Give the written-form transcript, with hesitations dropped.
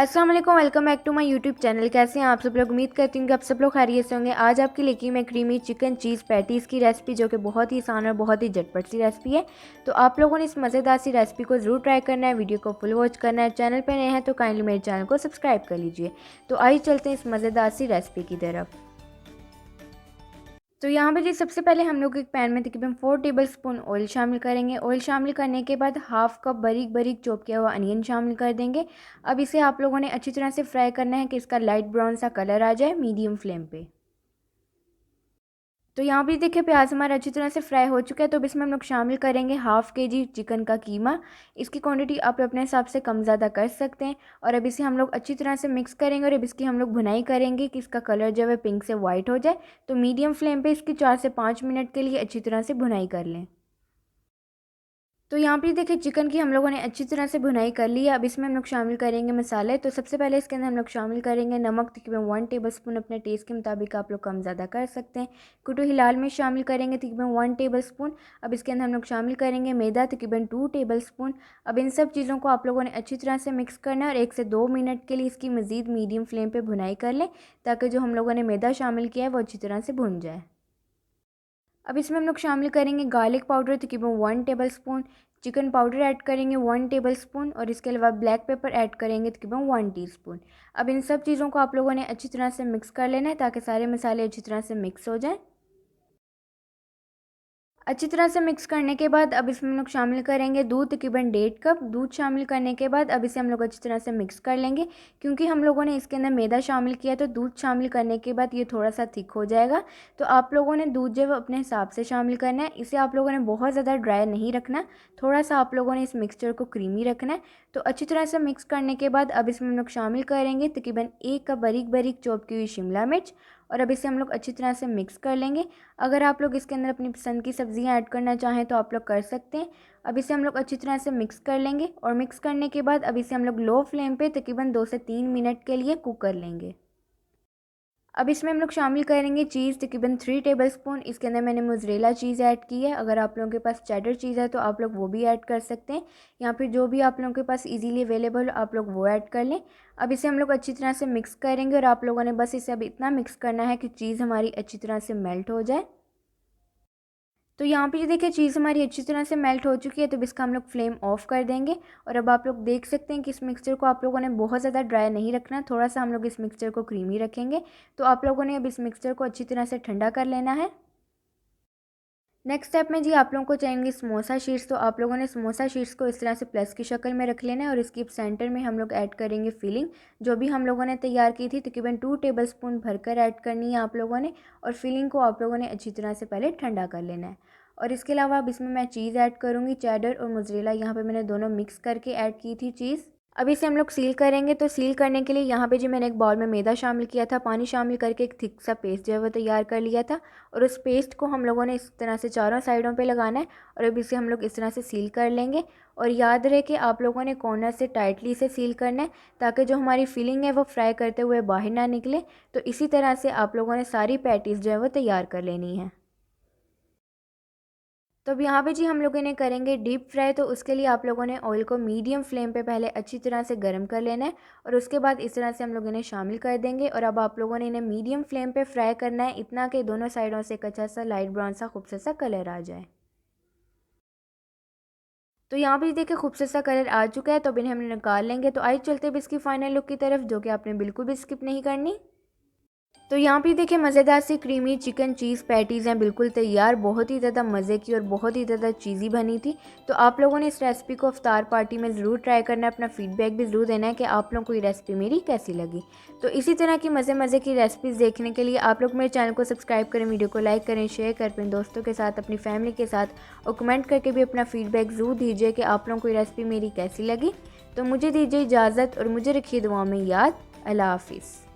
अस्सलाम वालेकुम, welcome back to my YouTube channel. कैसे हैं आप सब लोग? उम्मीद करती हूँ कि आप सब लोग खैरियत से होंगे। आज आपके लिए की मैं क्रीमी चिकन चीज़ पैटीज़ की रेसिपी, जो कि बहुत ही आसान और बहुत ही झटपट सी रेसिपी है। तो आप लोगों ने इस मज़ेदार सी रेसिपी को ज़रूर ट्राई करना है। वीडियो को फुल वॉच करना है। चैनल पर नए हैं तो काइंडली मेरे चैनल को सब्सक्राइब कर लीजिए। तो आइए चलते हैं इस मज़ेदार सी रेसिपी की तरफ। तो यहाँ पे जी सबसे पहले हम लोग एक पैन में तकरीबन 4 टेबलस्पून ऑयल शामिल करेंगे। ऑयल शामिल करने के बाद हाफ़ कप बारीक बारीक चॉप किया हुआ अनियन शामिल कर देंगे। अब इसे आप लोगों ने अच्छी तरह से फ्राई करना है कि इसका लाइट ब्राउन सा कलर आ जाए मीडियम फ्लेम पे। तो यहाँ भी देखिए प्याज हमारा अच्छी तरह से फ्राई हो चुका है। तो अब इसमें हम लोग शामिल करेंगे हाफ़ केजी चिकन का कीमा। इसकी क्वांटिटी आप अपने हिसाब से कम ज़्यादा कर सकते हैं। और अब इसे हम लोग अच्छी तरह से मिक्स करेंगे और अब इसकी हम लोग भुनाई करेंगे कि इसका कलर जो है पिंक से वाइट हो जाए। तो मीडियम फ्लेम पे इसकी 4 से 5 मिनट के लिए अच्छी तरह से भुनाई कर लें। तो यहाँ पे देखिए चिकन की हम लोगों ने अच्छी तरह से भुनाई कर ली है। अब इसमें हम लोग शामिल करेंगे मसाले। तो सबसे पहले इसके अंदर हम लोग शामिल करेंगे नमक, तकरीबन 1 टेबलस्पून। अपने टेस्ट के मुताबिक आप लोग कम ज़्यादा कर सकते हैं। कुटू हिलाल में शामिल करेंगे तकरीबन 1 टेबलस्पून। अब इसके अंदर हम लोग शामिल करेंगे मैदा, तकरीबन 2 टेबलस्पून। अब इन सब चीज़ों को आप लोगों ने अच्छी तरह से मिक्स करना है और 1 से 2 मिनट के लिए इसकी मज़ीद मीडियम फ्लेम पर भुनाई कर लें, ताकि जो हम लोगों ने मैदा शामिल किया है वो अच्छी तरह से भुन जाए। अब इसमें हम लोग शामिल करेंगे गार्लिक पाउडर, तकरीबन 1 टेबलस्पून। चिकन पाउडर ऐड करेंगे 1 टेबलस्पून और इसके अलावा ब्लैक पेपर ऐड करेंगे तकरीबन 1 टीस्पून। अब इन सब चीज़ों को आप लोगों ने अच्छी तरह से मिक्स कर लेना है, ताकि सारे मसाले अच्छी तरह से मिक्स हो जाएं। अच्छी तरह से मिक्स करने के बाद अब इसमें हम लोग शामिल करेंगे दूध, तकरीबन 1.5 कप दूध शामिल करने के बाद अब इसे हम लोग अच्छी तरह से मिक्स कर लेंगे। क्योंकि हम लोगों ने इसके अंदर मैदा शामिल किया तो दूध शामिल करने के बाद ये थोड़ा सा थिक हो जाएगा। तो आप लोगों ने दूध जो है वो अपने हिसाब से शामिल करना है। इसे आप लोगों ने बहुत ज़्यादा ड्राई नहीं रखना, थोड़ा सा आप लोगों ने इस मिक्सचर को क्रीमी रखना है। तो अच्छी तरह से मिक्स करने के बाद अब इसमें हम लोग शामिल करेंगे तकरीबन 1 कप बारीक बारीक चॉप की हुई शिमला मिर्च और अब इसे हम लोग अच्छी तरह से मिक्स कर लेंगे। अगर आप लोग इसके अंदर अपनी पसंद की सब्जियां ऐड करना चाहें तो आप लोग कर सकते हैं। अब इसे हम लोग अच्छी तरह से मिक्स कर लेंगे और मिक्स करने के बाद अब इसे हम लोग लो फ्लेम पे तकरीबन 2 से 3 मिनट के लिए कुक कर लेंगे। अब इसमें हम लोग शामिल करेंगे चीज़, तकरीबन 3 टेबलस्पून। इसके अंदर मैंने मोज़रेला चीज़ ऐड की है। अगर आप लोगों के पास चेडर चीज़ है तो आप लोग वो भी ऐड कर सकते हैं, या फिर जो भी आप लोगों के पास इजीली अवेलेबल आप लोग वो ऐड कर लें। अब इसे हम लोग अच्छी तरह से मिक्स करेंगे और आप लोगों ने बस इसे अब इतना मिक्स करना है कि चीज़ हमारी अच्छी तरह से मेल्ट हो जाए। तो यहाँ पे ये देखिए चीज़ हमारी अच्छी तरह से मेल्ट हो चुकी है। तो अब इसका हम लोग फ्लेम ऑफ कर देंगे और अब आप लोग देख सकते हैं कि इस मिक्सचर को आप लोगों ने बहुत ज़्यादा ड्राई नहीं रखना, थोड़ा सा हम लोग इस मिक्सचर को क्रीमी रखेंगे। तो आप लोगों ने अब इस मिक्सचर को अच्छी तरह से ठंडा कर लेना है। नेक्स्ट स्टेप में जी आप लोगों को चाहिए समोसा शीट्स। तो आप लोगों ने समोसा शीट्स को इस तरह से प्लस की शक्ल में रख लेना है और इसकी सेंटर में हम लोग ऐड करेंगे फिलिंग, जो भी हम लोगों ने तैयार की थी। तकरीबन 2 टेबलस्पून भरकर ऐड करनी है आप लोगों ने, और फिलिंग को आप लोगों ने अच्छी तरह से पहले ठंडा कर लेना है। और इसके अलावा अब इसमें मैं चीज़ ऐड करूँगी, चेडर और मोज़रेला। यहाँ पे मैंने दोनों मिक्स करके ऐड की थी चीज़। अब इसे हम लोग सील करेंगे। तो सील करने के लिए यहाँ पे जी मैंने एक बाउल में मैदा शामिल किया था, पानी शामिल करके एक थिक सा पेस्ट जो है वो तैयार कर लिया था। और उस पेस्ट को हम लोगों ने इस तरह से चारों साइडों पे लगाना है और अब इसे हम लोग इस तरह से सील कर लेंगे। और याद रहे कि आप लोगों ने कॉर्नर से टाइटली इसे सील करना है, ताकि जो हमारी फिलिंग है वो फ्राई करते हुए बाहर ना निकले। तो इसी तरह से आप लोगों ने सारी पैटीज़ जो है वो तैयार कर लेनी है। तो अब यहाँ पे जी हम लोग इन्हें करेंगे डीप फ्राई। तो उसके लिए आप लोगों ने ऑयल को मीडियम फ्लेम पे पहले अच्छी तरह से गर्म कर लेना है और उसके बाद इस तरह से हम लोग इन्हें शामिल कर देंगे। और अब आप लोगों ने इन्हें मीडियम फ्लेम पे फ्राई करना है, इतना कि दोनों साइडों से एक अच्छा सा लाइट ब्राउन सा खूबसूरत सा कलर आ जाए। तो यहाँ पे देखिए खूबसूरत सा कलर आ चुका है। तो अब इन्हें हम निकाल लेंगे। तो आइए चलते अब इसकी फाइनल लुक की तरफ, जो कि आपने बिल्कुल भी स्किप नहीं करनी। तो यहाँ पे देखिए मज़ेदार सी क्रीमी चिकन चीज़ पैटीज़ हैं बिल्कुल तैयार, बहुत ही ज़्यादा मज़े की और बहुत ही ज़्यादा चीज़ी बनी थी। तो आप लोगों ने इस रेसिपी को इफ्तार पार्टी में ज़रूर ट्राई करना है। अपना फीडबैक भी ज़रूर देना है कि आप लोगों को ये रेसिपी मेरी कैसी लगी। तो इसी तरह की मज़े की रेसिपीज़ देखने के लिए आप लोग मेरे चैनल को सब्सक्राइब करें, वीडियो को लाइक करें, शेयर करें अपने दोस्तों के साथ, अपनी फैमिली के साथ, और कमेंट करके भी अपना फीडबैक ज़रूर दीजिए कि आप लोगों को ये रेसिपी मेरी कैसी लगी। तो मुझे दीजिए इजाज़त और मुझे रखिए दुआ में याद। अल्लाह हाफिज़।